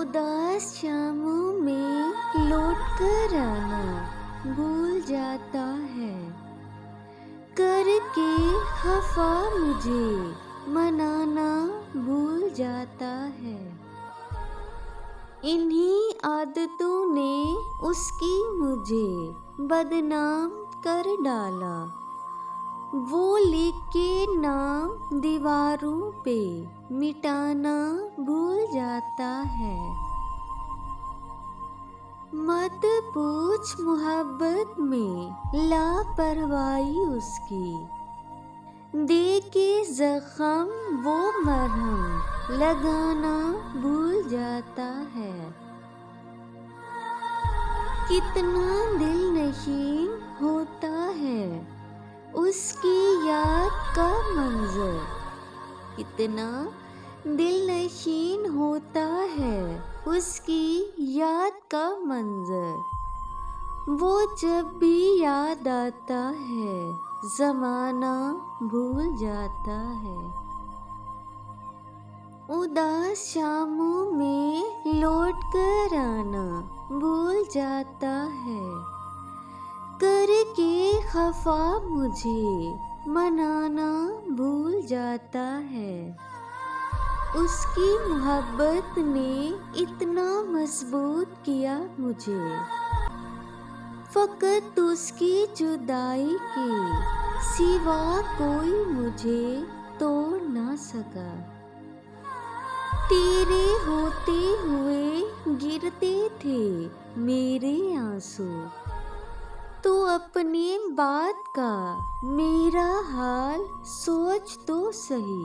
उदास शामों में लौट कर आना भूल जाता है, करके खफा मुझे मनाना भूल जाता है। इन्हीं आदतों ने उसकी मुझे बदनाम कर डाला। वो लिख के नाम दीवारों पे मिटाना भूल जाता है। मत पूछ मोहब्बत में लापरवाही उसकी, दे के जख्म वो मरहम लगाना भूल जाता है। कितना दिल नशीन होता है उसकी याद का मंजर, कितना दिल नशीन होता है उसकी याद का मंजर। वो जब भी याद आता है ज़माना भूल जाता है। उदास शामों में लौट कर आना भूल जाता है, करके खफा मुझे मनाना भूल जाता है। उसकी मोहब्बत ने इतना मजबूत किया मुझे, फ़कत उसकी जुदाई के सिवा कोई मुझे तोड़ ना सका। तेरे होते हुए गिरते थे मेरे आंसू, तो अपने बात का मेरा हाल सोच तो सही।